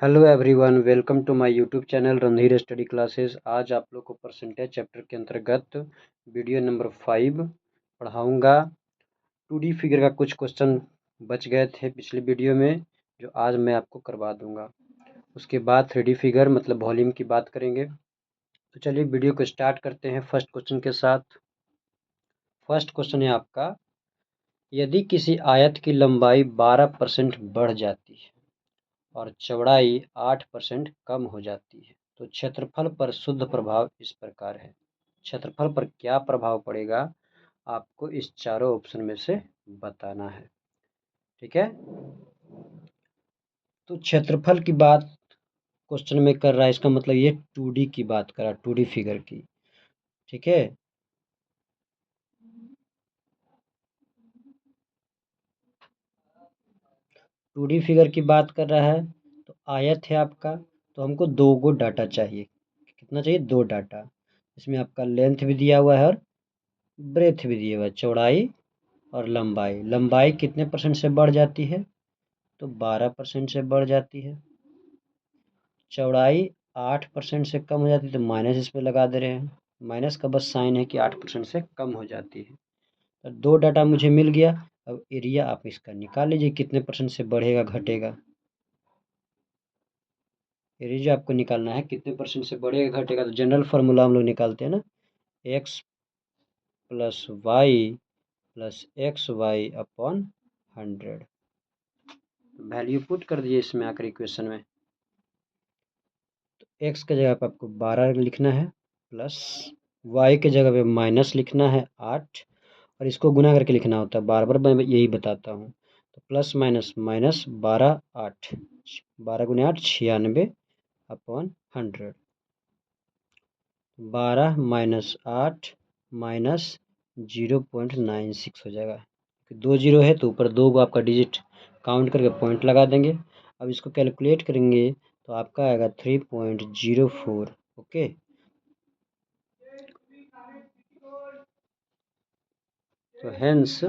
Hello everyone, welcome to my YouTube channel Randhir study classes. आज आप लोग को परसेंटेज चैप्टर के अंतर्गत वीडियो नंबर 5 पढ़ाऊंगा। 2D फिगर का कुछ क्वेश्चन बच गए थे पिछले वीडियो में, जो आज मैं आपको करवा दूंगा। उसके बाद 3D फिगर मतलब वॉल्यूम की बात करेंगे। तो चलिए वीडियो को स्टार्ट करते हैं फर्स्ट क्वेश्चन के साथ। फर्स्ट क्वेश्चन है आपका, यदि किसी आयत की लंबाई 12% बढ़ जाती है और चौड़ाई 8% कम हो जाती है तो क्षेत्रफल पर शुद्ध प्रभाव इस प्रकार है। क्षेत्रफल पर क्या प्रभाव पड़ेगा आपको इस चारों ऑप्शन में से बताना है। ठीक है, तो क्षेत्रफल की बात क्वेश्चन में कर रहा है, इसका मतलब ये 2D की बात कर रहा है, 2D फिगर की। ठीक है, टू डी फिगर की बात कर रहा है तो आयत है आपका, तो हमको दो गो डाटा चाहिए। कितना चाहिए? दो डाटा। इसमें आपका लेंथ भी दिया हुआ है और ब्रेथ भी दिया हुआ है, चौड़ाई और लंबाई। लंबाई कितने परसेंट से बढ़ जाती है? तो 12% से बढ़ जाती है। चौड़ाई 8% से कम हो जाती है, तो माइनस इसमें लगा दे रहे हैं। माइनस का बस साइन है कि 8% से कम हो जाती है। तो दो डाटा मुझे मिल गया। अब एरिया आप इसका निकाल लीजिए, कितने परसेंट से बढ़ेगा घटेगा। एरिया आपको निकालना है कितने परसेंट से बढ़ेगा घटेगा। तो जनरल फार्मूला हम लोग निकालते हैं ना, X plus Y plus X Y upon 100। Value put कर दीजिए इसमें आकर इक्वेशन में। तो एक्स के जगह पे आपको 12 लिखना है, प्लस वाई के जगह पे माइनस लिखना है 8, और इसको गुना करके लिखना होता है। बार बार मैं यही बताता हूँ। तो प्लस माइनस माइनस 12 8, 12 गुने 8 96 अपॉन 100। 12 माइनस 8 माइनस 0.96 हो जाएगा। दो जीरो है तो ऊपर दो को आपका डिजिट काउंट करके पॉइंट लगा देंगे। अब इसको कैलकुलेट करेंगे तो आपका आएगा 3.04। ओके, तो हेंस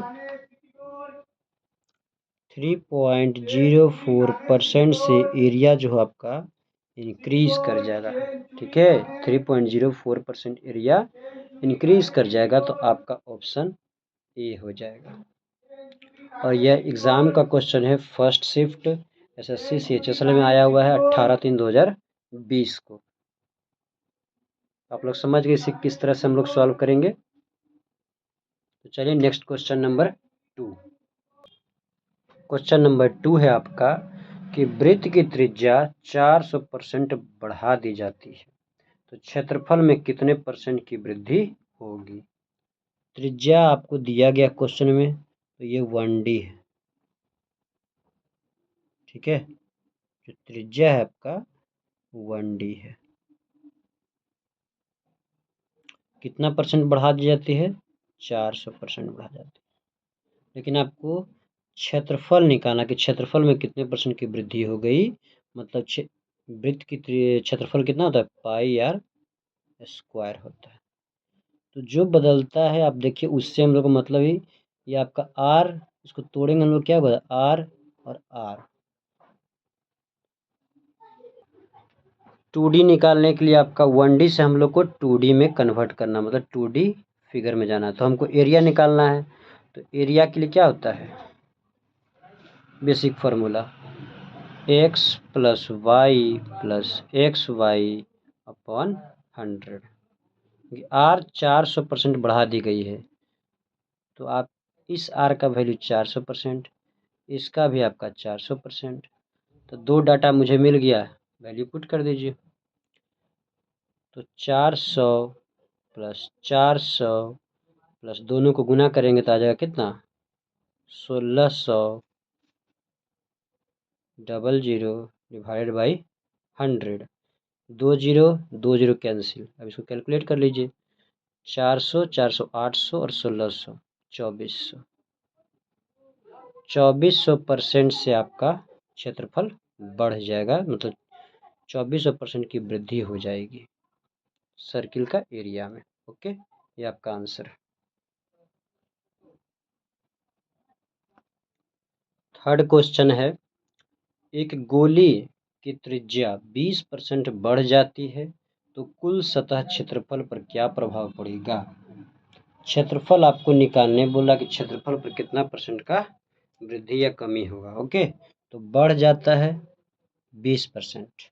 3.04% से एरिया जो है आपका इंक्रीज कर जाएगा। ठीक है, 3.04% एरिया इंक्रीज कर जाएगा, तो आपका ऑप्शन ए हो जाएगा। और यह एग्ज़ाम का क्वेश्चन है, फर्स्ट शिफ्ट एसएससी CHSL में आया हुआ है 18/3/2020 को। आप लोग समझ गए इसे किस तरह से हम लोग सॉल्व करेंगे। तो चलिए next question number 2। Question number 2 है आपका कि वृत्त की त्रिज्या 400% बढ़ा दी जाती है तो क्षेत्रफल में कितने परसेंट की वृद्धि होगी। त्रिज्या आपको दिया गया क्वेश्चन में, तो ये 1D है। ठीक है, जो त्रिज्या है आपका 1D है। कितना परसेंट बढ़ा दी जाती है? 400% बढ़ा जाती है। लेकिन आपको क्षेत्रफल निकालना कि क्षेत्रफल में कितने परसेंट की वृद्धि हो गई। मतलब वृत्त की क्षेत्रफल कितना होता है? पाई आर स्क्वायर होता है। तो जो बदलता है आप देखिए, उससे हम लोग को मतलब ही ये आपका आर, इसको तोड़ेंगे हम लोग, क्या होगा? आर और आर। 2D निकालने के लिए आपका 1D से हम लोग को 2D में कन्वर्ट करना, मतलब 2D फिगर में जाना है। तो हमको एरिया निकालना है, तो एरिया के लिए क्या होता है? Basic formula X plus Y plus X Y upon 100। आर 400% बढ़ा दी गई है, तो आप इस आर का वैल्यू 400%, इसका भी आपका 400%। तो दो डाटा मुझे मिल गया, वैल्यू पुट कर दीजिए। तो 400 प्लस 400 प्लस दोनों को गुना करेंगे तो आ जाएगा कितना? 1600 00 डिवाइडेड बाई 100। दो जीरो कैंसिल। अब इसको कैलकुलेट कर लीजिए। 400 400 800 और 1600 2400। 2400% से आपका क्षेत्रफल बढ़ जाएगा, मतलब 2400% की वृद्धि हो जाएगी सर्किल का एरिया में। ओके, ये आपका आंसर है। थर्ड क्वेश्चन है, एक गोली की त्रिज्या 20% बढ़ जाती है तो कुल सतह क्षेत्रफल पर क्या प्रभाव पड़ेगा। क्षेत्रफल आपको निकालने बोला कि क्षेत्रफल पर कितना परसेंट का वृद्धि या कमी होगा। ओके, तो बढ़ जाता है 20%।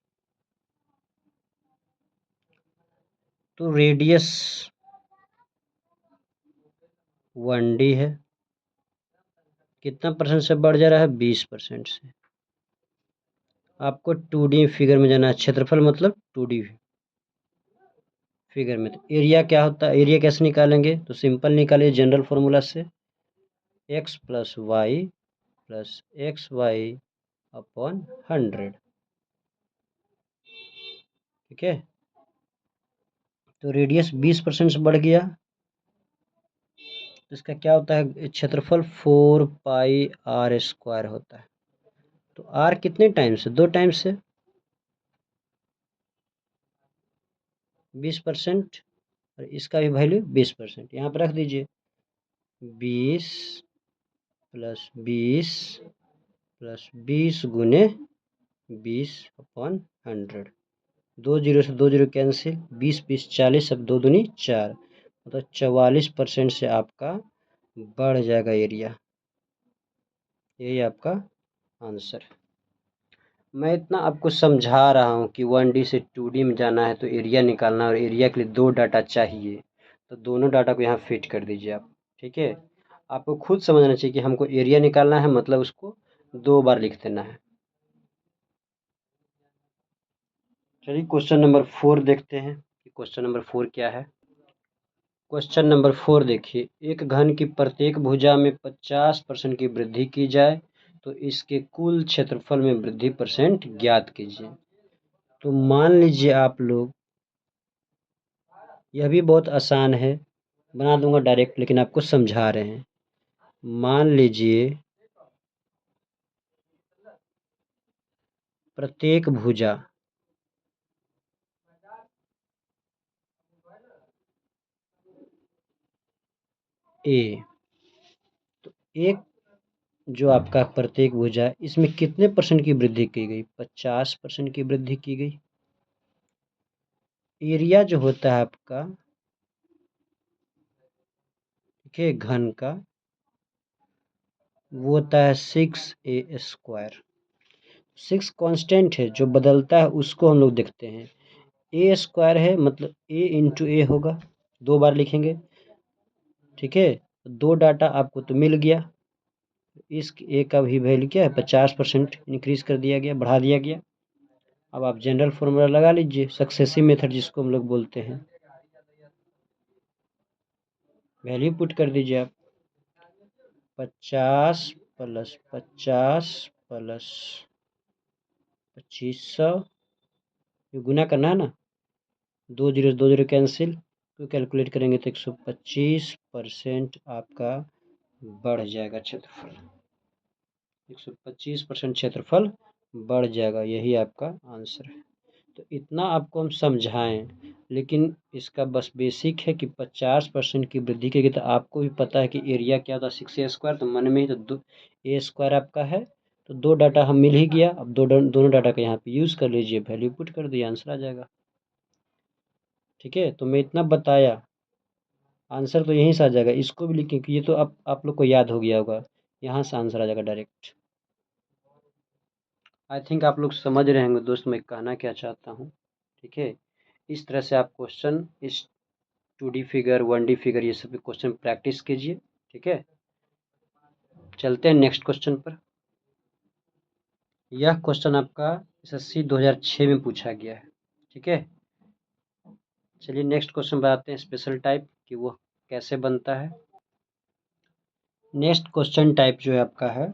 तो रेडियस 1D है, कितना परसेंट से बढ़ जा रहा है, 20% से। आपको 2D फिगर में जाना है, क्षेत्रफल मतलब 2D फिगर में। तो एरिया क्या होता है, एरिया कैसे निकालेंगे, तो सिंपल निकालिए जनरल फॉर्मूला से, x + y + xy/100। ठीक है, तो रेडियस 20% से बढ़ गया तो इसका क्या होता है, क्षेत्रफल 4πr² होता है। तो r कितने टाइम्स है, 2 टाइम्स से 20%, और इसका भी वैल्यू 20%। यहाँ पर रख दीजिए 20 + 20 + 20 गुने 20/100। 2 0 से 2 0 कैंसिल, 20 20 40, अब 2 दूनी 4, मतलब 44% से आपका बढ़ जाएगा एरिया। यही आपका आंसर है। मैं इतना आपको समझा रहा हूँ कि 1D से 2D में जाना है तो एरिया निकालना, और एरिया के लिए 2 डाटा चाहिए, तो दोनों डाटा को यहाँ फिट कर दीजिए आप। ठीक है, आपको खुद समझना चाहिए कि हमको एरिया निकालना है, मतलब उसको 2 बार लिख देना है। चलिए क्वेश्चन नंबर 4 देखते हैं कि क्वेश्चन नंबर 4 क्या है। क्वेश्चन नंबर 4 देखिए, एक घन की प्रत्येक भुजा में 50% की वृद्धि की जाए तो इसके कुल क्षेत्रफल में वृद्धि परसेंट ज्ञात कीजिए। तो मान लीजिए आप लोग, यह भी बहुत आसान है, बना दूंगा डायरेक्ट, लेकिन आपको समझा रहे हैं। मान लीजिए प्रत्येक भुजा ए, तो एक जो आपका प्रत्येक भुजा है इसमें कितने परसेंट की वृद्धि की गई, 50% की वृद्धि की गई। एरिया जो होता है आपका, ठीक है, घन का, वो होता है 6a²। 6 कांस्टेंट है जो बदलता है, उसको हम लोग देखते हैं। a² है मतलब a × a होगा, 2 बार लिखेंगे। ठीक है, 2 डाटा आपको तो मिल गया। इस a का भी वैल्यू क्या है, 50% इंक्रीज कर दिया गया, बढ़ा दिया गया। अब आप जनरल फॉर्मूला लगा लीजिए, सक्सेसिव मेथड जिसको हम लोग बोलते हैं। वैल्यू पुट कर दीजिए आप, 50 + 50 + 2500, ये गुना करना है ना, 2 0 2 0 कैंसिल, तो कैलकुलेट करेंगे तो 125% आपका बढ़ जाएगा क्षेत्रफल। 125% क्षेत्रफल बढ़ जाएगा, यही आपका आंसर है। तो इतना आपको हम समझाएं, लेकिन इसका बस बेसिक है कि 50% की वृद्धि की गई। तो आपको भी पता है कि एरिया क्या होता है, 6a², तो मन में ही तो a² आपका है, तो 2 डाटा हम मिल ही गया। अब दोनों डाटा का यहाँ पे यूज़ कर लीजिए, वैल्यू पुट कर दिए, आंसर आ जाएगा। ठीक है, तो मैं इतना बताया, आंसर तो यहीं से आ जाएगा। इसको भी लिखें कि ये तो आप लोग को याद हो गया होगा, यहाँ से आंसर आ जाएगा डायरेक्ट। आई थिंक आप लोग समझ रहे होंगे दोस्त मैं कहना क्या चाहता हूँ। ठीक है, इस तरह से आप क्वेश्चन, इस 2D फिगर 1D फिगर ये सब क्वेश्चन प्रैक्टिस कीजिए। ठीक है, चलते हैं नेक्स्ट क्वेश्चन पर। यह क्वेश्चन आपका SSC 2006 में पूछा गया है। ठीक है, चलिए नेक्स्ट क्वेश्चन बताते हैं स्पेशल टाइप कि वो कैसे बनता है। नेक्स्ट क्वेश्चन टाइप जो है आपका है,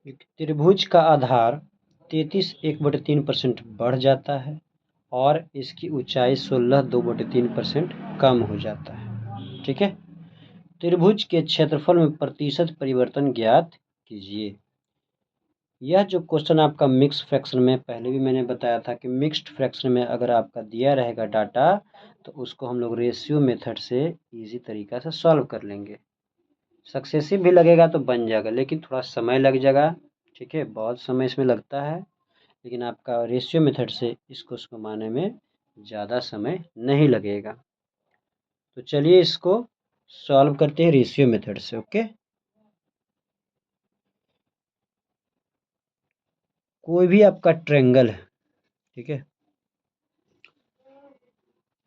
एक त्रिभुज का आधार 33 1/3% बढ़ जाता है और इसकी ऊंचाई 16 2/3% कम हो जाता है। ठीक है, त्रिभुज के क्षेत्रफल में प्रतिशत परिवर्तन ज्ञात कीजिए। यह जो क्वेश्चन आपका मिक्स फ्रैक्शन में, पहले भी मैंने बताया था कि मिक्स्ड फ्रैक्शन में अगर आपका दिया रहेगा डाटा तो उसको हम लोग रेशियो मेथड से इजी तरीका से सॉल्व कर लेंगे। सक्सेसिव भी लगेगा तो बन जाएगा, लेकिन थोड़ा समय लग जाएगा। ठीक है, बहुत समय इसमें लगता है, लेकिन आपका रेशियो मेथड से इसको घुमाने में ज़्यादा समय नहीं लगेगा। तो चलिए इसको सॉल्व करते हैं रेशियो मेथड से। ओके, कोई भी आपका ट्रायंगल है, ठीक है,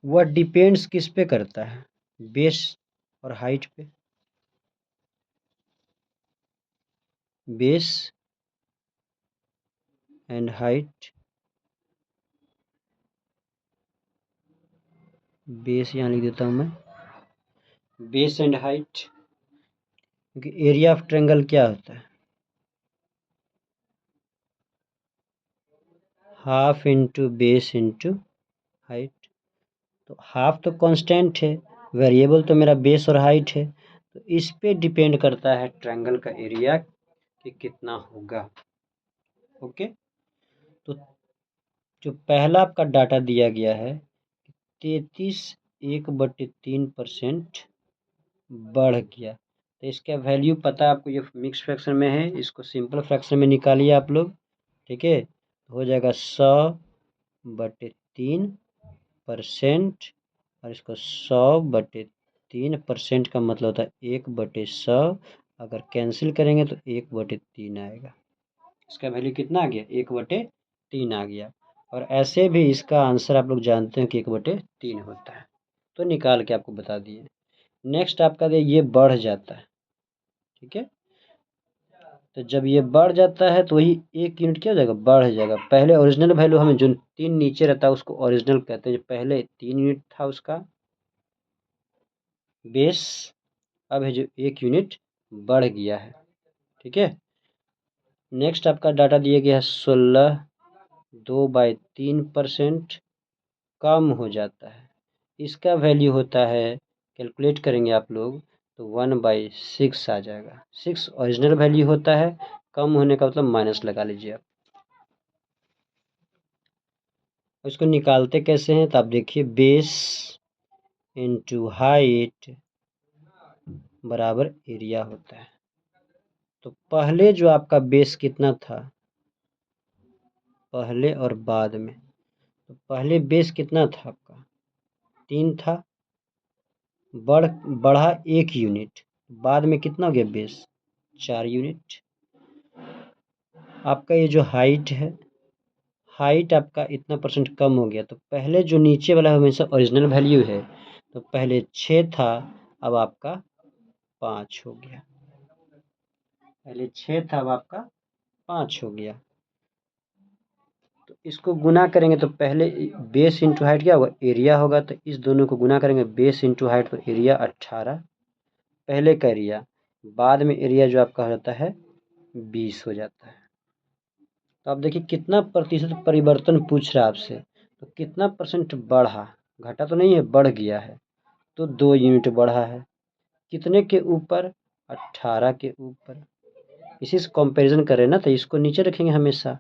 वह डिपेंड्स किस पे करता है? बेस और हाइट पे। बेस एंड हाइट, बेस यहाँ लिख देता हूँ मैं, बेस एंड हाइट, क्योंकि एरिया ऑफ ट्रायंगल क्या होता है? Half into base into height. तो हाफ तो कांस्टेंट है, वेरिएबल तो मेरा बेस और हाइट है, तो इस पे डिपेंड करता है ट्रायंगल का एरिया कि कितना होगा। ओके, तो जो पहला आपका डाटा दिया गया है 33.1/3% बढ़ गया, तो इसका वैल्यू पता है आपको, ये मिक्स फ्रैक्शन में है, इसको सिंपल फ्रैक्शन में निकालिए आप लोग। ठीक है, हो जाएगा 100/3%, और इसको 100/3% का मतलब होता है 1/100। अगर कैंसिल करेंगे तो 1/3 आएगा। इसका वैल्यू कितना आ गया? 1/3 आ गया। और ऐसे भी इसका आंसर आप लोग जानते हैं कि 1/3 होता है, तो निकाल के आपको बता दिए। नेक्स्ट आपका ये बढ़ जाता है, ठीक है, तो जब ये बढ़ जाता है तो वही 1 यूनिट क्या हो जाएगा? बढ़ जाएगा। पहले ओरिजिनल वैल्यू हमें जो 3 नीचे रहता है उसको ओरिजिनल कहते हैं, जो पहले 3 यूनिट था उसका बेस, अब है जो 1 यूनिट बढ़ गया है। ठीक है, नेक्स्ट आपका डाटा दिया गया है 16, 2/3% कम हो जाता है। इसका वैल्यू होता है, कैलकुलेट करेंगे आप लोग तो 1/6 आ जाएगा। 6 ओरिजिनल वैल्यू होता है, कम होने का मतलब माइनस लगा लीजिए आप। इसको निकालते कैसे हैं? तो आप देखिए, बेस इंटू हाइट बराबर एरिया होता है। तो पहले जो आपका बेस कितना था, पहले और बाद में, तो पहले बेस कितना था आपका? 3 था, बढ़ा 1 यूनिट, बाद में कितना हो गया बेस? 4 यूनिट। आपका ये जो हाइट है, हाइट आपका इतना परसेंट कम हो गया, तो पहले जो नीचे वाला हमेशा ओरिजिनल वैल्यू है, तो पहले 6 था, अब आपका 5 हो गया। पहले 6 था, अब आपका 5 हो गया। तो इसको गुना करेंगे तो पहले बेस इंटू हाइट क्या होगा? एरिया होगा। तो इस दोनों को गुना करेंगे, बेस इंटू हाइट, तो एरिया 18 पहले का एरिया, बाद में एरिया जो आपका हो जाता है 20 हो जाता है। तो आप देखिए कितना प्रतिशत परिवर्तन पूछ रहा है आपसे, तो कितना परसेंट बढ़ा, घटा तो नहीं है, बढ़ गया है, तो 2 यूनिट बढ़ा है। कितने के ऊपर? 18 के ऊपर। इसी से कंपैरिजन कर रहे हैं ना, तो इसको नीचे रखेंगे हमेशा,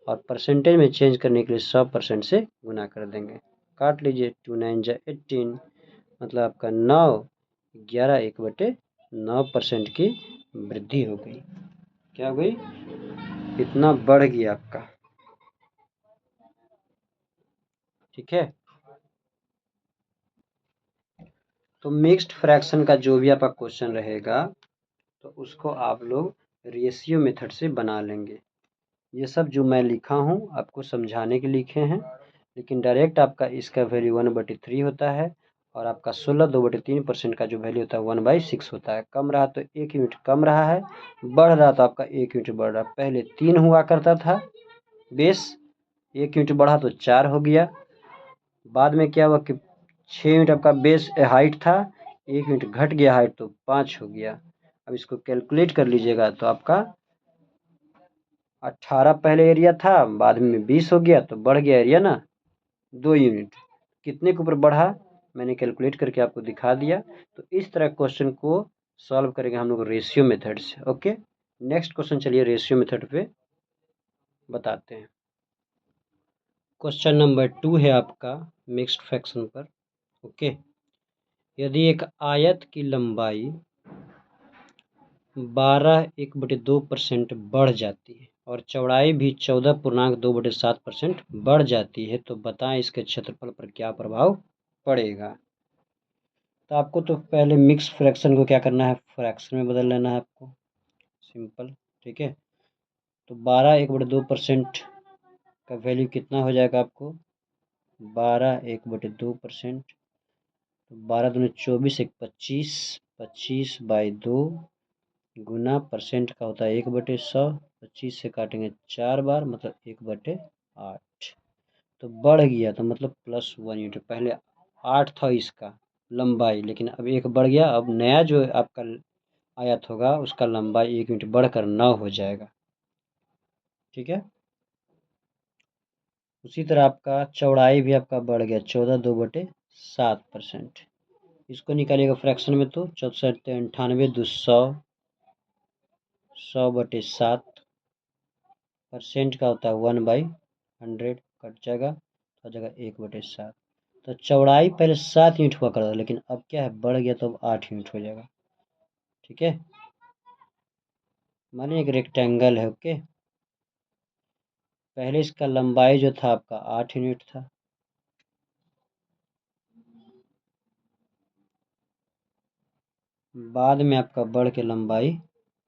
और परसेंटेज में चेंज करने के लिए 100% से गुना कर देंगे। काट लीजिए, 2 9 जा 18, मतलब आपका 9, 11 1/9% की वृद्धि हो गई। क्या हो गई? इतना बढ़ गया आपका। ठीक है, तो मिक्स्ड फ्रैक्शन का जो भी आपका क्वेश्चन रहेगा, तो उसको आप लोग रेशियो मेथड से बना लेंगे। ये सब जो मैं लिखा हूँ आपको समझाने के लिखे हैं, लेकिन डायरेक्ट आपका इसका वैल्यू 1/3 होता है, और आपका 16 2/3% का जो वैल्यू होता है 1/6 होता है। कम रहा तो 1 यूनिट कम रहा है, बढ़ रहा तो आपका 1 यूनिट बढ़ रहा है। पहले 3 हुआ करता था बेस, 1 यूनिट बढ़ा तो 4 हो गया। बाद में क्या हुआ कि 6 यूनिट आपका बेस हाइट था, 1 यूनिट घट गया हाइट, तो 5 हो गया। अब इसको कैलकुलेट कर लीजिएगा, तो आपका 18 पहले एरिया था, बाद में 20 हो गया, तो बढ़ गया एरिया ना 2 यूनिट। कितने के ऊपर बढ़ा मैंने कैलकुलेट करके आपको दिखा दिया। तो इस तरह क्वेश्चन को सॉल्व करेंगे हम लोग रेशियो मेथड से। ओके, नेक्स्ट क्वेश्चन चलिए रेशियो मेथड पे बताते हैं। क्वेश्चन नंबर 2 है आपका मिक्स्ड फ्रैक्शन पर। ओके, यदि एक आयत की लंबाई 12 1/2% बढ़ जाती है और चौड़ाई भी 14.2/7% बढ़ जाती है, तो बताएं इसके क्षेत्रफल पर क्या प्रभाव पड़ेगा। तो आपको तो पहले मिक्स फ्रैक्शन को क्या करना है, फ्रैक्शन में बदल लेना है आपको, सिंपल। ठीक है, तो 12 1/2% का वैल्यू कितना हो जाएगा आपको, 12 1/2%, तो 12 दूनी 24, 1 25, 25/2 गुना परसेंट का होता है 1/100, 25 से काटेंगे 4 बार, मतलब 1/8। तो बढ़ गया तो मतलब +1 यूनिट। पहले 8 था इसका लंबाई, लेकिन अब 1 बढ़ गया। अब नया जो आपका आयत होगा उसका लंबाई 1 यूनिट बढ़कर 9 हो जाएगा। ठीक है, उसी तरह आपका चौड़ाई भी आपका बढ़ गया, 14.2/7%। इसको निकालिएगा फ्रैक्शन में, तो 94 200, 100/7 परसेंट का होता है 1/100, कट जाएगा तो हो जाएगा 1/7। तो चौड़ाई पहले 7 यूनिट हुआ करता था, लेकिन अब क्या है, बढ़ गया तो अब 8 यूनिट हो जाएगा। ठीक है, मानिए एक रेक्टेंगल है, ओके। पहले इसका लंबाई जो था आपका 8 यूनिट था, बाद में आपका बढ़ के लंबाई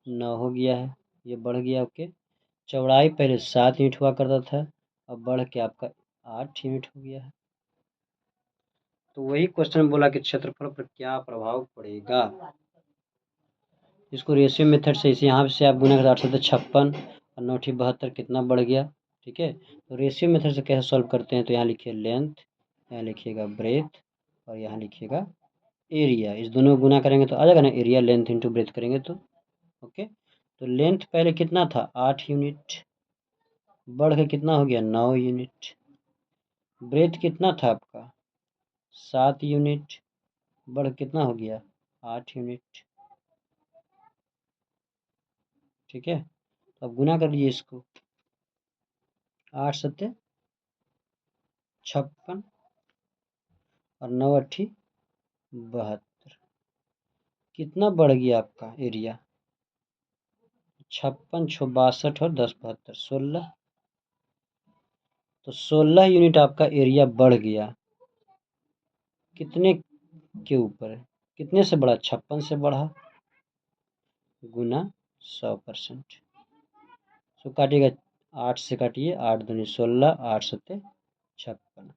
9 हो गया है, ये बढ़ गया, ओके। चौड़ाई पहले 7 यूनिट हुआ करता था, अब बढ़ के आपका 8 यूनिट हो गया है। तो वही क्वेश्चन बोला कि क्षेत्रफल पर क्या प्रभाव पड़ेगा। इसको रेशियो मेथड से इसे यहाँ से आप गुना कर 856 और 9 72 कितना बढ़ गया। ठीक है, तो रेशियो मेथड से कैसे सॉल्व करते हैं, तो यहाँ लिखिए लेंथ, यहाँ लिखिएगा ब्रेथ, और यहाँ लिखिएगा एरिया। इस दोनों को गुना करेंगे तो आ जाएगा ना, एरिया लेंथ इंटू ब्रेथ करेंगे तो, ओके। तो लेंथ पहले कितना था, 8 यूनिट, बढ़ के कितना हो गया, 9 यूनिट। ब्रेथ कितना था आपका, 7 यूनिट, बढ़ कितना हो गया, 8 यूनिट। ठीक है, तो अब गुना कर लीजिए इसको, 8 7 56 और 9 8 72, कितना बढ़ गया आपका एरिया, 56 6 62 और 10 72 16, तो 16 यूनिट आपका एरिया बढ़ गया। कितने के ऊपर है, कितने से बढ़ा, 56 से बढ़ा, गुना 100%। तो काटिएगा, 8 से काटिए, 8 दूनी 16, 8 सत्ते 56,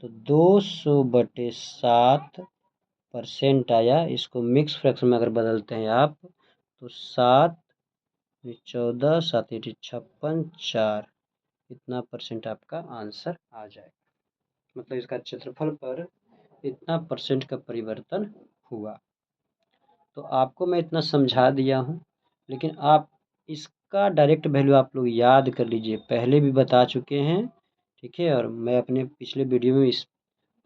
तो 200/7% आया। इसको मिक्स फ्रैक्शन में अगर बदलते हैं आप, तो 7 14 7 56 4, इतना परसेंट आपका आंसर आ जाएगा। मतलब इसका क्षेत्रफल पर इतना परसेंट का परिवर्तन हुआ। तो आपको मैं इतना समझा दिया हूँ, लेकिन आप इसका डायरेक्ट वैल्यू आप लोग याद कर लीजिए, पहले भी बता चुके हैं। ठीक है, और मैं अपने पिछले वीडियो में इस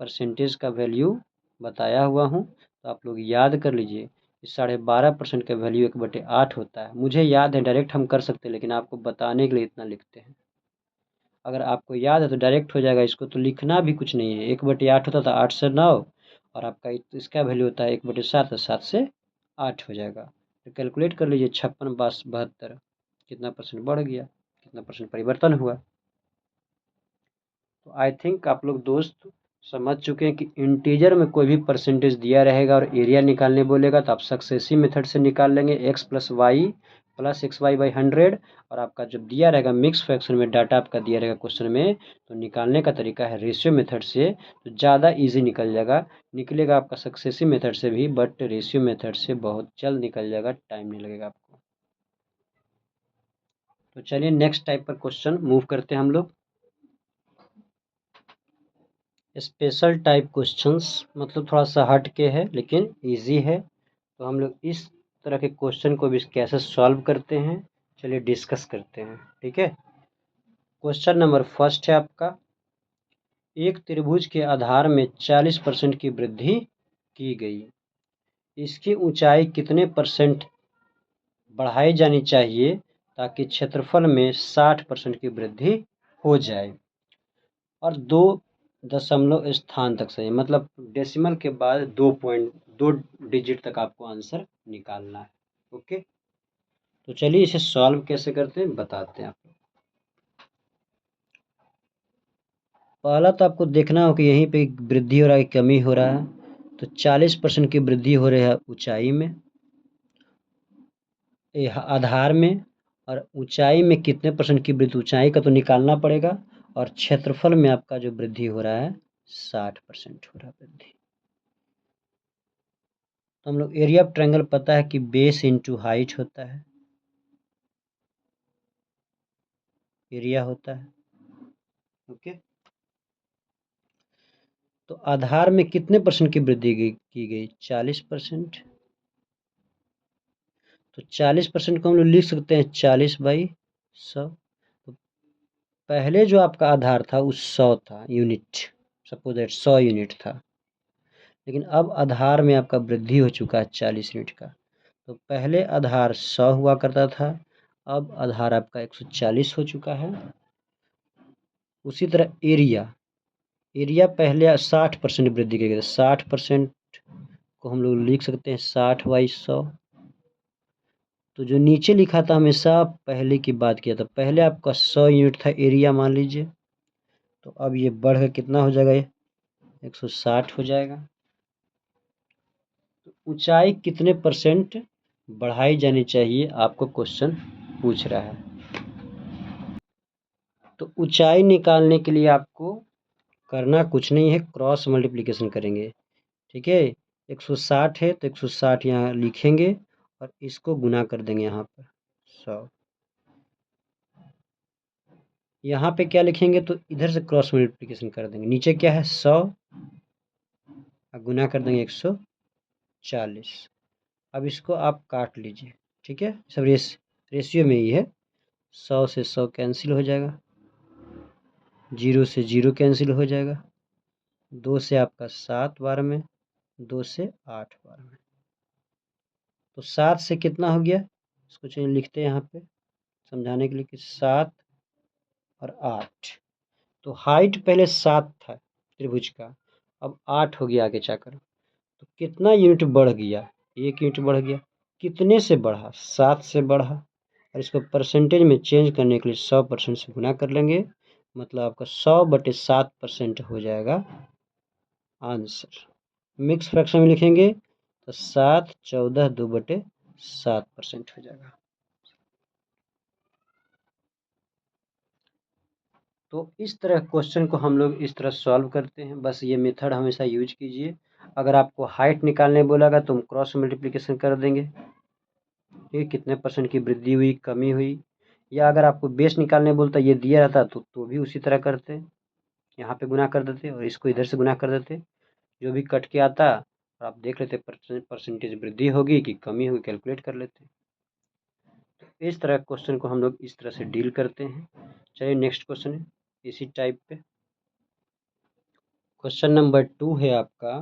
परसेंटेज का वैल्यू बताया हुआ हूँ, तो आप लोग याद कर लीजिए। इस 12.5% का वैल्यू 1/8 होता है। मुझे याद है, डायरेक्ट हम कर सकते हैं, लेकिन आपको बताने के लिए इतना लिखते हैं। अगर आपको याद है तो डायरेक्ट हो जाएगा, इसको तो लिखना भी कुछ नहीं है। 1/8 होता था 8 से 9, और आपका इसका वैल्यू होता है 1/7, 7 से 8 हो जाएगा। तो कैलकुलेट कर लीजिए, 56 72 कितना परसेंट बढ़ गया, कितना परसेंट परिवर्तन हुआ। तो आई थिंक आप लोग दोस्त समझ चुके हैं कि इंटीजर में कोई भी परसेंटेज दिया रहेगा और एरिया निकालने बोलेगा तो आप सक्सेसिव मेथड से निकाल लेंगे, x+y+xy/100। और आपका जब दिया रहेगा मिक्स फ्रैक्शन में डाटा आपका दिया रहेगा क्वेश्चन में, तो निकालने का तरीका है रेशियो मेथड से, तो ज़्यादा ईजी निकल जाएगा। निकलेगा आपका सक्सेसिव मेथड से भी, बट रेशियो मेथड से बहुत जल्द निकल जाएगा, टाइम नहीं लगेगा आपको। तो चलिए नेक्स्ट टाइप पर क्वेश्चन मूव करते हैं हम लोग। स्पेशल टाइप क्वेश्चंस, मतलब थोड़ा सा हट के है लेकिन इजी है। तो हम लोग इस तरह के क्वेश्चन को भी कैसे सॉल्व करते हैं, चलिए डिस्कस करते हैं। ठीक है, क्वेश्चन नंबर फर्स्ट है आपका, एक त्रिभुज के आधार में 40% की वृद्धि की गई, इसकी ऊंचाई कितने परसेंट बढ़ाई जानी चाहिए ताकि क्षेत्रफल में 60% की वृद्धि हो जाए। और 2 स्थान तक सही, मतलब डेसिमल के बाद 2 डिजिट तक आपको आंसर निकालना है। ओके, तो चलिए इसे सॉल्व कैसे करते हैं बताते हैं आपको। पहला तो आपको देखना हो कि यहीं पे वृद्धि हो रहा है, कमी हो रहा है। तो 40% की वृद्धि हो रही है ऊंचाई में, आधार में, और ऊंचाई में कितने परसेंट की वृद्धि, ऊंचाई का तो निकालना पड़ेगा, और क्षेत्रफल में आपका जो वृद्धि हो रहा है 60% हो रहा है वृद्धि। तो हम लोग एरिया ऑफ ट्रायंगल पता है कि बेस इंटू हाइट होता है, एरिया होता है। ओके, तो आधार में कितने परसेंट की वृद्धि की गई 40%। तो 40% को हम लोग लिख सकते हैं 40/100। तो पहले जो आपका आधार था वो 100 था यूनिट, सपोज दैट 100 यूनिट था, लेकिन अब आधार में आपका वृद्धि हो चुका है 40 यूनिट का। तो पहले आधार 100 हुआ करता था, अब आधार आपका 140 हो चुका है। उसी तरह एरिया पहले 60% वृद्धि की गई, 60% को हम लोग लिख सकते हैं 60/100। तो जो नीचे लिखा था हमेशा पहले की बात किया था, पहले आपका 100 यूनिट था एरिया मान लीजिए, तो अब ये बढ़कर कितना हो जाएगा, ये 160 हो जाएगा। तो ऊंचाई कितने परसेंट बढ़ाई जानी चाहिए आपको क्वेश्चन पूछ रहा है। तो ऊंचाई निकालने के लिए आपको करना कुछ नहीं है, क्रॉस मल्टीप्लिकेशन करेंगे। ठीक है, 160 है तो 160 यहाँ लिखेंगे और इसको गुना कर देंगे यहाँ पर 100। यहाँ पे क्या लिखेंगे तो इधर से क्रॉस मल्टीप्लिकेशन कर देंगे, नीचे क्या है 100 और गुना कर देंगे 140। अब इसको आप काट लीजिए, ठीक है, सब रेशियो में ही है। 100 से 100 कैंसिल हो जाएगा, 0 से 0 कैंसिल हो जाएगा, 2 से आपका 7 बार में, 2 से 8 बार में। तो 7 से कितना हो गया, इसको चलिए लिखते हैं यहाँ पे समझाने के लिए कि 7 और 8। तो हाइट पहले 7 था त्रिभुज का, अब 8 हो गया आगे जाकर। तो कितना यूनिट बढ़ गया, 1 यूनिट बढ़ गया। कितने से बढ़ा, 7 से बढ़ा, और इसको परसेंटेज में चेंज करने के लिए 100% से गुना कर लेंगे, मतलब आपका 100/7% हो जाएगा आंसर। मिक्स फ्रैक्शन में लिखेंगे तो 7 14 2/7% हो जाएगा। तो इस तरह क्वेश्चन को हम लोग इस तरह सॉल्व करते हैं, बस ये मेथड हमेशा यूज कीजिए। अगर आपको हाइट निकालने बोलेगा तो हम क्रॉस मल्टीप्लिकेशन कर देंगे, ठीक है, कितने परसेंट की वृद्धि हुई कमी हुई। या अगर आपको बेस निकालने बोलता ये दिया रहता तो भी उसी तरह करते, यहाँ पे गुना कर देते और इसको इधर से गुना कर देते, जो भी कट के आता और आप देख लेते परसेंटेज वृद्धि होगी कि कमी होगी, कैलकुलेट कर लेते। तो इस तरह क्वेश्चन को हम लोग इस तरह से डील करते हैं। चलिए नेक्स्ट क्वेश्चन है इसी टाइप पे। क्वेश्चन नंबर 2 है आपका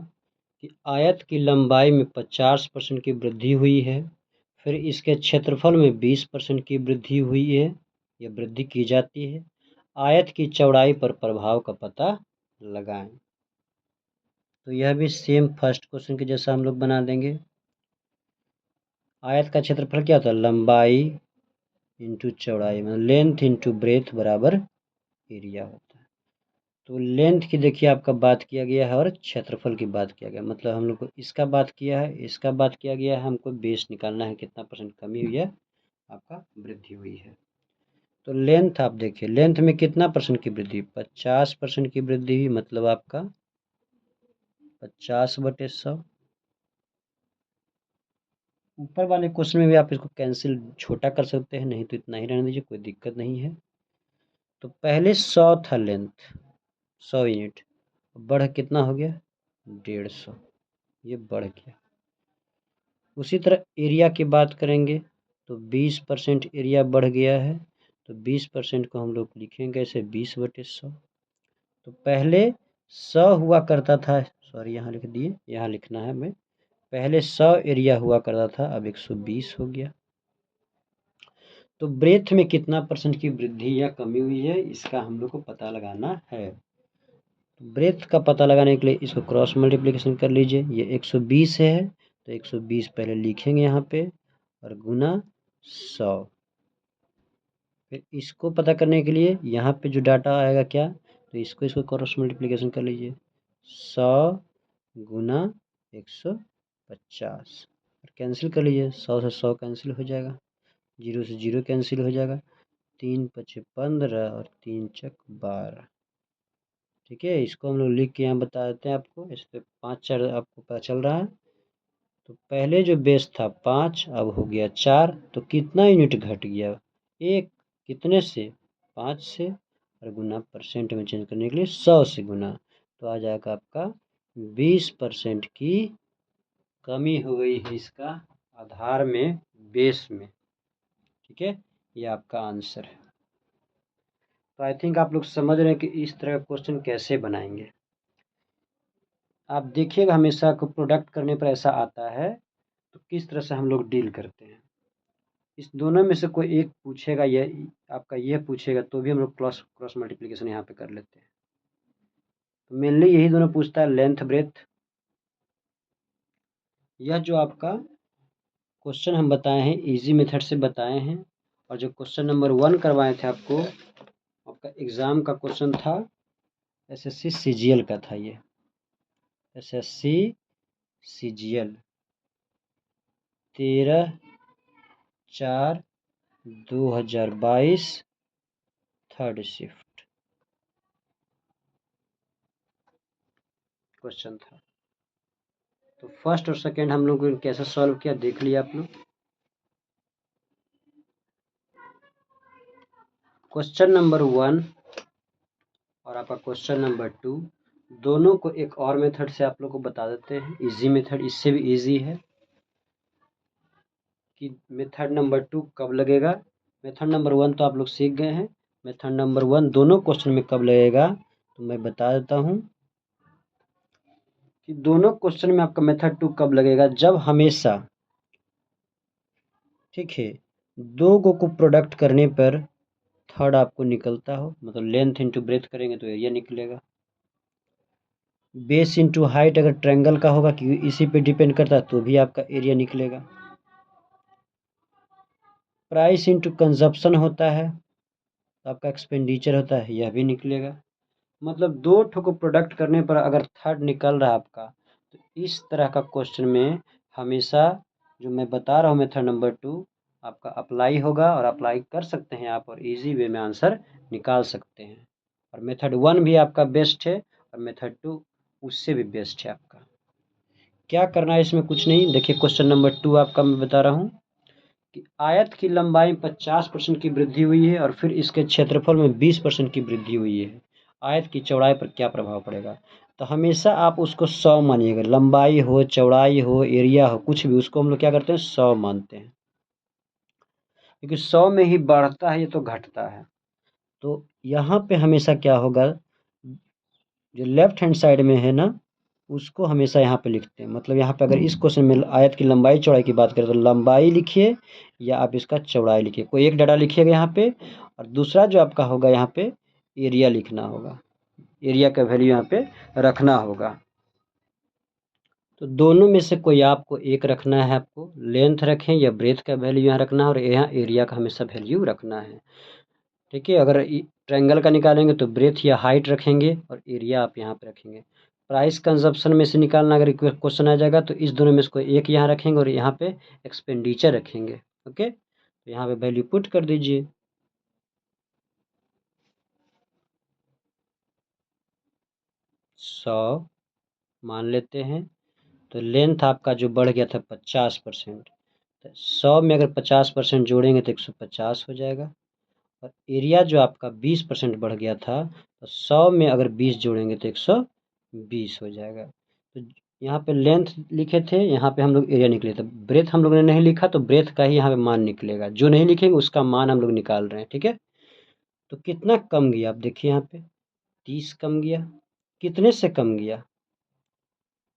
कि आयत की लंबाई में 50% की वृद्धि हुई है, फिर इसके क्षेत्रफल में 20% की वृद्धि हुई है या वृद्धि की जाती है। आयत की चौड़ाई पर प्रभाव का पता लगाएं। तो यह भी सेम फर्स्ट क्वेश्चन के जैसा हम लोग बना देंगे। आयत का क्षेत्रफल क्या होता है, लंबाई इंटू चौड़ाई, मतलब लेंथ इंटू ब्रेथ बराबर एरिया होता है। तो लेंथ की देखिए आपका बात किया गया है और क्षेत्रफल की बात किया गया, मतलब हम लोग को इसका बात किया है, इसका बात किया गया है, हमको बेस निकालना है कितना परसेंट कमी हुई है आपका वृद्धि हुई है। तो लेंथ आप देखिए, लेंथ में कितना परसेंट की वृद्धि, 50% की वृद्धि हुई, मतलब आपका 50/100। ऊपर वाले क्वेश्चन में भी आप इसको कैंसिल छोटा कर सकते हैं, नहीं तो इतना ही रहने दीजिए, कोई दिक्कत नहीं है। तो पहले 100 था लेंथ, 100 यूनिट, बढ़ कितना हो गया 150, ये बढ़ गया। उसी तरह एरिया की बात करेंगे तो 20% एरिया बढ़ गया है, तो 20% को हम लोग लिखेंगे ऐसे 20/100। तो पहले 100 हुआ करता था, सॉरी यहाँ लिख दिए, यहाँ लिखना है हमें, पहले 100 एरिया हुआ करता था, अब 120 हो गया। तो ब्रेथ में कितना परसेंट की वृद्धि या कमी हुई है इसका हम लोग को पता लगाना है। ब्रेथ का पता लगाने के लिए इसको क्रॉस मल्टीप्लिकेशन कर लीजिए, ये 120 है तो 120 पहले लिखेंगे यहाँ पे और गुना 100। फिर इसको पता करने के लिए यहाँ पे जो डाटा आएगा क्या, तो इसको क्रॉस मल्टीप्लिकेशन कर लीजिए। 100 गुना 150 और कैंसिल कर लीजिए। 100 से 100 कैंसिल हो जाएगा, 0 से 0 कैंसिल हो जाएगा। 3 पचे 15 और 3 चक 12। ठीक है, इसको हम लोग लिख के यहाँ बता देते हैं आपको। इस पर 5 4 आपको पता चल रहा है। तो पहले जो बेस था 5, अब हो गया 4, तो कितना यूनिट घट गया? 1। कितने से? 5 से। और गुना परसेंट में चेंज करने के लिए 100 से गुना, तो आ जाएगा आपका 20% की कमी हो गई है इसका आधार में, बेस में। ठीक है, ये आपका आंसर है। तो आई थिंक आप लोग समझ रहे हैं कि इस तरह का क्वेश्चन कैसे बनाएंगे। आप देखिएगा हमेशा को प्रोडक्ट करने पर ऐसा आता है, तो किस तरह से हम लोग डील करते हैं। इस दोनों में से कोई एक पूछेगा, ये आपका ये पूछेगा, तो भी हम लोग क्रॉस मल्टीप्लिकेशन यहाँ पे कर लेते हैं। तो मेनली यही दोनों पूछता है, लेंथ ब्रेथ। यह जो आपका क्वेश्चन हम बताए हैं इजी मेथड से बताए हैं, और जो क्वेश्चन नंबर 1 करवाए थे आपको, आपका एग्ज़ाम का क्वेश्चन था, एसएससी सीजीएल का था ये। SSC CGL 13/4/2022 third shift question था। तो फर्स्ट और सेकंड हम लोग कैसे सॉल्व किया देख लिया आप लोग। क्वेश्चन नंबर 1 और आपका क्वेश्चन नंबर 2 दोनों को एक और मेथड से आप लोग को बता देते हैं, इजी मेथड, इससे भी इजी है कि मेथड नंबर 2 कब लगेगा। मेथड नंबर 1 तो आप लोग सीख गए हैं, मेथड नंबर 1 दोनों क्वेश्चन में कब लगेगा, तो मैं बता देता हूँ कि दोनों क्वेश्चन में आपका मेथड 2 कब लगेगा, जब हमेशा, ठीक है, दो को प्रोडक्ट करने पर थर्ड आपको निकलता हो, मतलब लेंथ इंटू ब्रेथ करेंगे तो एरिया निकलेगा। बेस इंटू हाइट अगर ट्रायंगल का होगा, क्योंकि इसी पे डिपेंड करता है, तो भी आपका एरिया निकलेगा। प्राइस इंटू कंजप्शन होता है, तो आपका एक्सपेंडिचर होता है, यह भी निकलेगा। मतलब दो ठो को प्रोडक्ट करने पर अगर थर्ड निकल रहा है आपका, तो इस तरह का क्वेश्चन में हमेशा जो मैं बता रहा हूँ मेथड नंबर 2 आपका अप्लाई होगा, और अप्लाई कर सकते हैं आप, और इजी वे में आंसर निकाल सकते हैं। और मेथड 1 भी आपका बेस्ट है, और मेथड 2 उससे भी बेस्ट है आपका। क्या करना है इसमें, कुछ नहीं। देखिए क्वेश्चन नंबर 2 आपका मैं बता रहा हूँ कि आयत की लंबाई में 50% की वृद्धि हुई है, और फिर इसके क्षेत्रफल में 20% की वृद्धि हुई है। आयत की चौड़ाई पर क्या प्रभाव पड़ेगा? तो हमेशा आप उसको 100 मानिएगा, लंबाई हो, चौड़ाई हो, एरिया हो, कुछ भी, उसको हम लोग क्या करते हैं, 100 मानते हैं, क्योंकि 100 में ही बढ़ता है, ये तो घटता है। तो यहाँ पे हमेशा क्या होगा, जो लेफ्ट हैंड साइड में है ना, उसको हमेशा यहाँ पे लिखते हैं। मतलब यहाँ पे अगर इस क्वेश्चन में आयत की लंबाई चौड़ाई की बात करें, तो लंबाई लिखिए या आप इसका चौड़ाई लिखिए, कोई एक डाटा लिखिएगा यहाँ पे, और दूसरा जो आपका होगा यहाँ पे एरिया लिखना होगा, एरिया का वैल्यू यहाँ पे रखना होगा। तो दोनों में से कोई आपको एक रखना है, आपको लेंथ रखें या ब्रेथ का वैल्यू यहाँ रखना है, और यहाँ एरिया का हमेशा वैल्यू रखना है। ठीक है, अगर ट्रायंगल का निकालेंगे तो ब्रेथ या हाइट रखेंगे, और एरिया आप यहाँ पे रखेंगे। प्राइस कंजप्शन में से निकालना अगर क्वेश्चन आ जाएगा, तो इस दोनों में से कोई एक यहाँ रखेंगे, और यहाँ पे एक्सपेंडिचर रखेंगे। ओके, तो यहाँ पे वैल्यू पुट कर दीजिए। सौ मान लेते हैं, तो लेंथ आपका जो बढ़ गया था 50%, तो 100 में अगर 50% जोड़ेंगे तो 150 हो जाएगा। और एरिया जो आपका 20% बढ़ गया था, तो 100 में अगर 20 जोड़ेंगे तो 120 हो जाएगा। तो यहाँ पे लेंथ लिखे थे, यहाँ पे हम लोग एरिया निकले थे। ब्रेथ हम लोगों ने नहीं लिखा, तो ब्रेथ का ही यहाँ पे मान निकलेगा, जो नहीं लिखेंगे उसका मान हम लोग निकाल रहे हैं। ठीक है, तो कितना कम गया आप देखिए यहाँ पे, 30 कम गया। कितने से कम गया?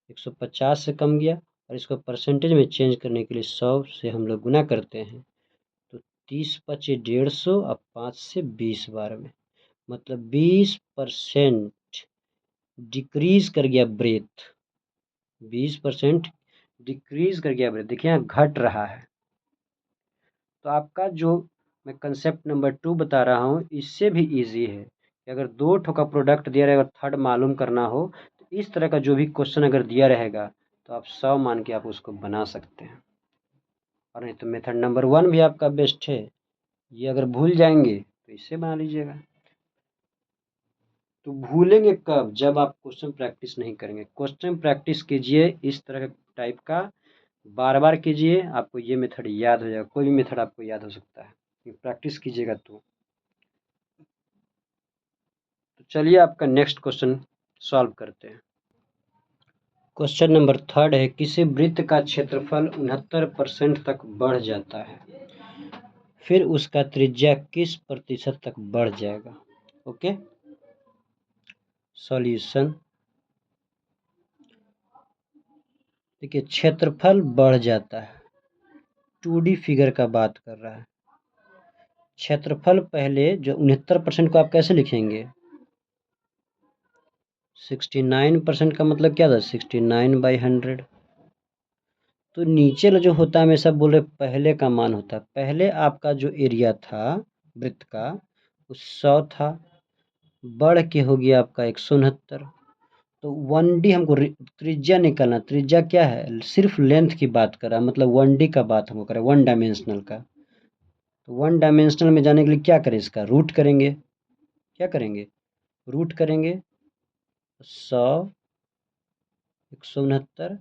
150 से कम गया। और इसको परसेंटेज में चेंज करने के लिए 100 से हम लोग गुना करते हैं, तो 30 पचे 150, अब 5 से 20 बार में, मतलब 20% डिक्रीज कर गया ब्रेथ, 20% डिक्रीज कर गया ब्रेथ। देखिए यहाँ घट रहा है, तो आपका जो मैं कंसेप्ट नंबर 2 बता रहा हूँ इससे भी इजी है कि अगर 2 ठो का प्रोडक्ट दिया रहेगा, थर्ड मालूम करना हो तो इस तरह का जो भी क्वेश्चन अगर दिया रहेगा तो आप 100 मान के आप उसको बना सकते हैं। और नहीं तो मेथड नंबर 1 भी आपका बेस्ट है, ये अगर भूल जाएंगे तो इससे बना लीजिएगा। तो भूलेंगे कब? जब आप क्वेश्चन प्रैक्टिस नहीं करेंगे। क्वेश्चन प्रैक्टिस कीजिए इस तरह का टाइप का, बार बार कीजिए, आपको ये मेथड याद हो जाएगा। कोई भी मेथड आपको याद हो सकता है, प्रैक्टिस कीजिएगा तो चलिए आपका नेक्स्ट क्वेश्चन सॉल्व करते हैं। क्वेश्चन नंबर 3 है, किसी वृत्त का क्षेत्रफल 69% तक बढ़ जाता है, फिर उसका त्रिज्या किस प्रतिशत तक बढ़ जाएगा? ओके, सॉल्यूशन देखिए, क्षेत्रफल बढ़ जाता है, 2D फिगर का बात कर रहा है। क्षेत्रफल पहले जो 69% को आप कैसे लिखेंगे? 69% का मतलब क्या था? 69/100। तो नीचे जो होता है हमेशा बोल रहे पहले का मान होता है। पहले आपका जो एरिया था वृत्त का वो 100 था, बढ़ के हो गया आपका 169। तो 1D हमको त्रिज्या निकालना। त्रिज्या क्या है? सिर्फ लेंथ की बात कर रहा है, मतलब 1D का बात हमको कर रहा है, 1 डायमेंशनल का। तो 1 डायमेंशनल में जाने के लिए क्या करें? इसका रूट करेंगे। क्या करेंगे? रूट करेंगे। 100 169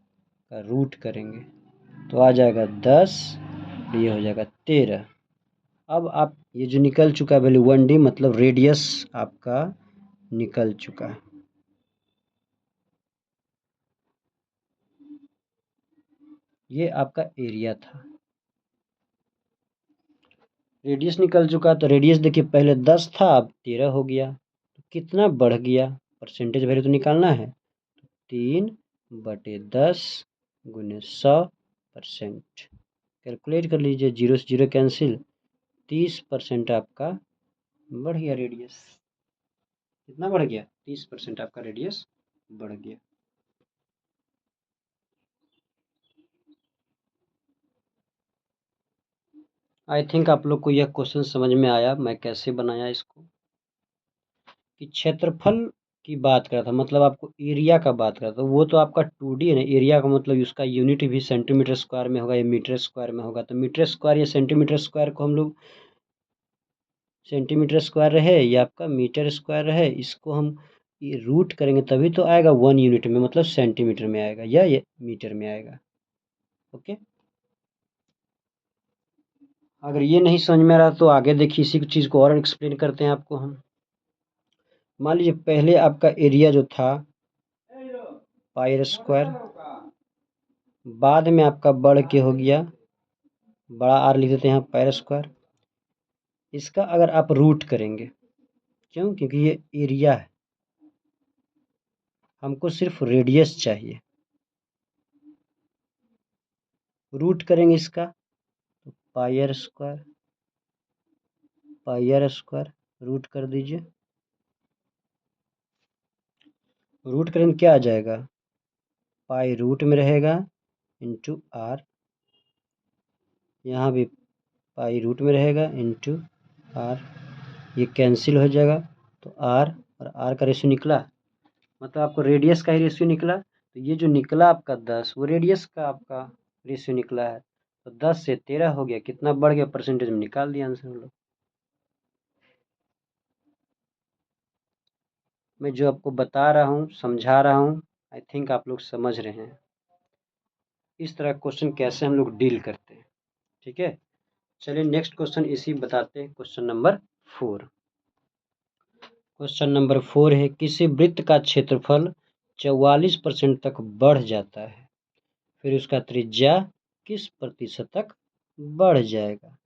का रूट करेंगे तो आ जाएगा 10, ये हो जाएगा 13। अब आप ये जो निकल चुका है वैल्यू 1D मतलब रेडियस आपका निकल चुका है। ये आपका एरिया था, रेडियस निकल चुका। तो रेडियस देखिए पहले 10 था, अब 13 हो गया। तो कितना बढ़ गया? परसेंटेज वैल्यू तो निकालना है। 3/10 गुने 100%। कैलकुलेट कर लीजिए, 0 से 0 कैंसिल, 30% आपका बढ़ गया रेडियस। कितना बढ़ गया? 30% आपका रेडियस बढ़ गया। आई थिंक आप लोग को यह क्वेश्चन समझ में आया मैं कैसे बनाया इसको। कि क्षेत्रफल की बात कर रहा था, मतलब आपको एरिया का बात कर रहा था, वो तो आपका 2D है ना। एरिया का मतलब उसका यूनिट भी सेंटीमीटर स्क्वायर में होगा या मीटर स्क्वायर में होगा। तो मीटर स्क्वायर या सेंटीमीटर स्क्वायर को हम लोग, सेंटीमीटर स्क्वायर रहे या आपका मीटर स्क्वायर रहे, इसको हम ये रूट करेंगे तभी तो आएगा 1 यूनिट में, मतलब सेंटीमीटर में आएगा या ये मीटर में आएगा। ओके, अगर ये नहीं समझ में आ रहा तो आगे देखिए, इसी चीज़ को और एक्सप्लेन करते हैं आपको हम। मान लीजिए पहले आपका एरिया जो था पाई स्क्वायर, बाद में आपका बढ़ के हो गया, बड़ा आर लिख देते हैं यहाँ पाई स्क्वायर। इसका अगर आप रूट करेंगे, क्यों? क्योंकि ये एरिया है, हमको सिर्फ रेडियस चाहिए। रूट करेंगे इसका तो pi square, pi square root कर दीजिए। रूट करेंगे क्या आ जाएगा? पाई रूट में रहेगा इंटू आर, यहाँ भी पाई रूट में रहेगा इंटू आर, ये कैंसिल हो जाएगा। तो आर और आर का रेशियो निकला, मतलब आपको रेडियस का ही रेशियो निकला। तो ये जो निकला आपका 10, वो रेडियस का आपका रेशियो निकला है। तो 10 से 13 हो गया, कितना बढ़ गया? परसेंटेज में निकाल दिया आंसर हम लोग। मैं जो आपको बता रहा हूँ, समझा रहा हूँ, आई थिंक आप लोग समझ रहे हैं इस तरह क्वेश्चन कैसे हम लोग डील करते हैं। ठीक है, चलिए नेक्स्ट क्वेश्चन इसी बताते हैं। Question number 4। क्वेश्चन नंबर 4 है, किसी वृत्त का क्षेत्रफल 44% तक बढ़ जाता है, फिर उसका त्रिज्या किस प्रतिशत तक बढ़ जाएगा?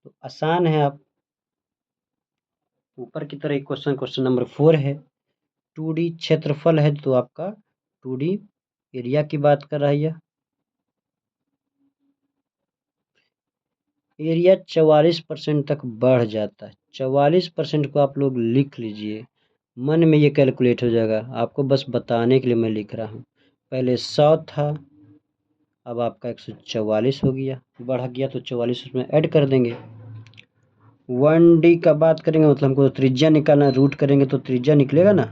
तो आसान है, आप ऊपर की तरह क्वेश्चन, क्वेश्चन नंबर 4 है। 2D क्षेत्रफल है तो आपका 2D एरिया की बात कर रहा है। यह एरिया 44% तक बढ़ जाता है। 44% को आप लोग लिख लीजिए, मन में ये कैलकुलेट हो जाएगा। आपको बस बताने के लिए मैं लिख रहा हूँ। पहले 100 था, अब आपका 144 हो गया, बढ़ गया तो 44 उसमें ऐड कर देंगे। 1D का बात करेंगे मतलब हमको त्रिज्या निकालना, रूट करेंगे तो त्रिज्या निकलेगा ना।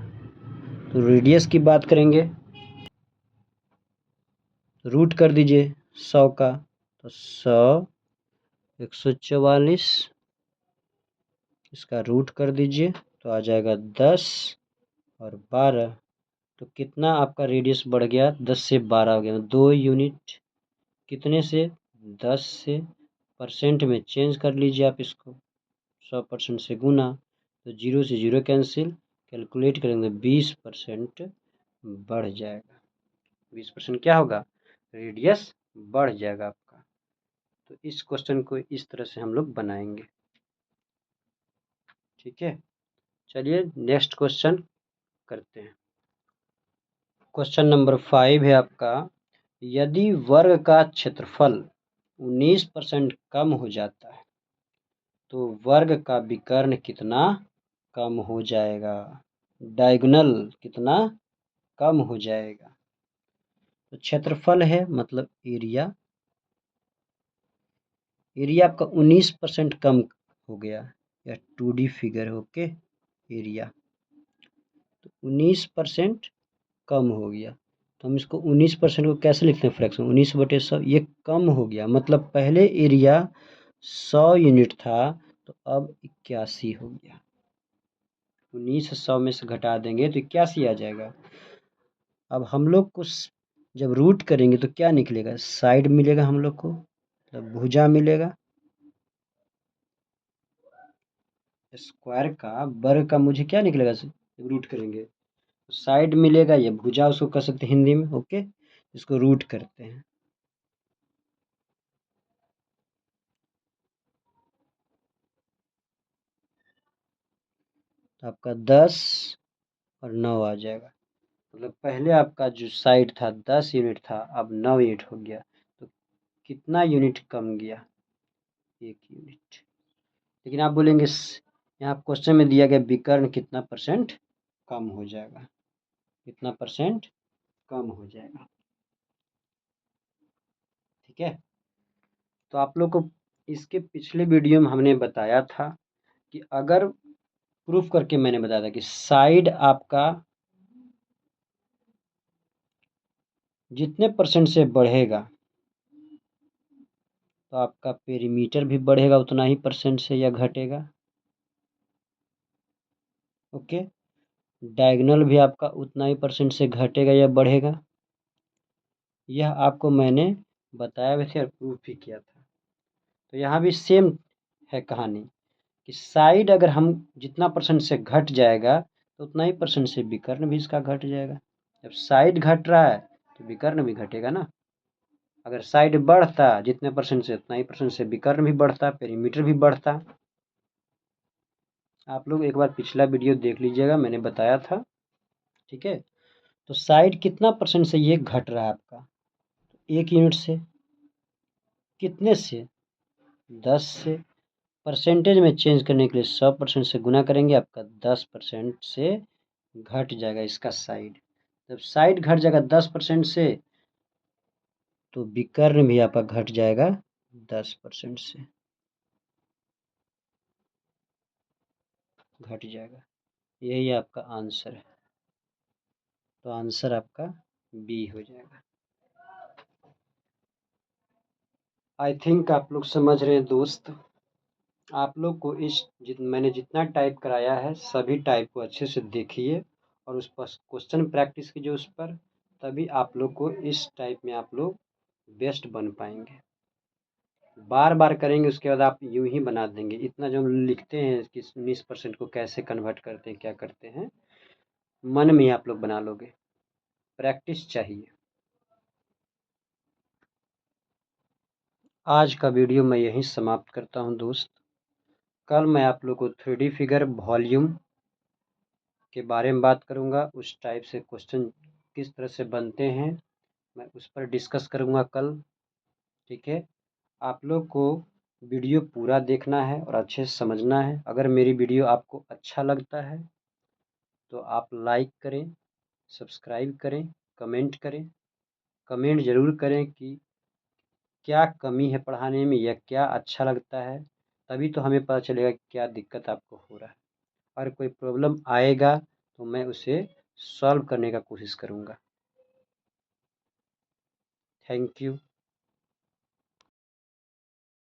तो रेडियस की बात करेंगे, रूट कर दीजिए 100 का, तो 100 144 इसका रूट कर दीजिए तो आ जाएगा 10 और 12। तो कितना आपका रेडियस बढ़ गया, 10 से 12 हो गया, 2 यूनिट। कितने से, 10 से। परसेंट में चेंज कर लीजिए आप इसको, 100% से गुना, तो 0 से 0 कैंसिल, कैलकुलेट करेंगे 20% बढ़ जाएगा। 20% क्या होगा, रेडियस बढ़ जाएगा आपका। तो इस क्वेश्चन को इस तरह से हम लोग बनाएंगे। ठीक है, चलिए नेक्स्ट क्वेश्चन करते हैं। क्वेश्चन नंबर 5 है आपका, यदि वर्ग का क्षेत्रफल 19% कम हो जाता है तो वर्ग का विकर्ण कितना कम हो जाएगा, डायगोनल कितना कम हो जाएगा। तो क्षेत्रफल है मतलब एरिया, एरिया आपका 19% कम हो गया, या 2D फिगर है, ओके। एरिया तो 19% कम हो गया, तो हम इसको 19% को कैसे लिखते हैं, फ्रैक्शन 19/100, ये कम हो गया मतलब पहले एरिया 100 यूनिट था तो अब 81 हो गया। 19 100 में से घटा देंगे तो 81 आ जाएगा। अब हम लोग को जब रूट करेंगे तो क्या निकलेगा, साइड मिलेगा हम लोग को, मतलब भुजा मिलेगा। स्क्वायर का वर्ग का मुझे क्या निकलेगा, रूट करेंगे तो साइड मिलेगा, या भुजा उसको कह सकते हैं हिंदी में, ओके। इसको रूट करते हैं, तो आपका 10 और 9 आ जाएगा। मतलब पहले आपका जो साइड था 10 यूनिट था, अब 9 यूनिट हो गया, तो कितना यूनिट कम गया, 1 यूनिट। लेकिन आप बोलेंगे यहाँ क्वेश्चन में दिया गया विकर्ण कितना परसेंट कम हो जाएगा, कितना परसेंट कम हो जाएगा। ठीक है, तो आप लोग को इसके पिछले वीडियो में हमने बताया था कि अगर प्रूफ करके मैंने बताया था कि साइड आपका जितने परसेंट से बढ़ेगा तो आपका पेरीमीटर भी बढ़ेगा उतना ही परसेंट से, या घटेगा, ओके। डायगोनल भी आपका उतना ही परसेंट से घटेगा या बढ़ेगा, यह आपको मैंने बताया भी था और प्रूफ भी किया था। तो यहाँ भी सेम है कहानी कि साइड अगर हम जितना परसेंट से घट जाएगा तो उतना ही परसेंट से विकर्ण भी इसका घट जाएगा। जब साइड घट रहा है तो विकर्ण भी घटेगा ना। अगर साइड बढ़ता जितने परसेंट से उतना ही परसेंट से विकर्ण भी बढ़ता, पेरीमीटर भी बढ़ता। आप लोग एक बार पिछला वीडियो देख लीजिएगा, मैंने बताया था। ठीक है, तो साइड कितना परसेंट से ये घट रहा है आपका, 1 यूनिट से, कितने से, 10 से। परसेंटेज में चेंज करने के लिए 100% से गुना करेंगे, आपका 10% से घट जाएगा इसका साइड। जब साइड घट जाएगा 10% से तो विकर्ण भी आपका घट जाएगा 10% से, घट जाएगा। यही आपका आंसर है, तो आंसर आपका बी हो जाएगा। आई थिंक आप लोग समझ रहे हैं दोस्त। आप लोग को मैंने जितना टाइप कराया है सभी टाइप को अच्छे से देखिए और उस पर क्वेश्चन प्रैक्टिस कीजिए उस पर, तभी आप लोग को इस टाइप में आप लोग बेस्ट बन पाएंगे। बार बार करेंगे उसके बाद आप यूं ही बना देंगे। इतना जो हम लिखते हैं कि 19% को कैसे कन्वर्ट करते हैं, क्या करते हैं, मन में ही आप लोग बना लोगे। प्रैक्टिस चाहिए। आज का वीडियो मैं यहीं समाप्त करता हूं दोस्त। कल मैं आप लोग को 3D फिगर वॉल्यूम के बारे में बात करूंगा। उस टाइप से क्वेश्चन किस तरह से बनते हैं मैं उस पर डिस्कस करूंगा कल। ठीक है, आप लोग को वीडियो पूरा देखना है और अच्छे से समझना है। अगर मेरी वीडियो आपको अच्छा लगता है तो आप लाइक करें, सब्सक्राइब करें, कमेंट करें। कमेंट ज़रूर करें कि क्या कमी है पढ़ाने में या क्या अच्छा लगता है, तभी तो हमें पता चलेगा कि क्या दिक्कत आपको हो रहा है। और कोई प्रॉब्लम आएगा तो मैं उसे सॉल्व करने का कोशिश करूँगा। Thank you.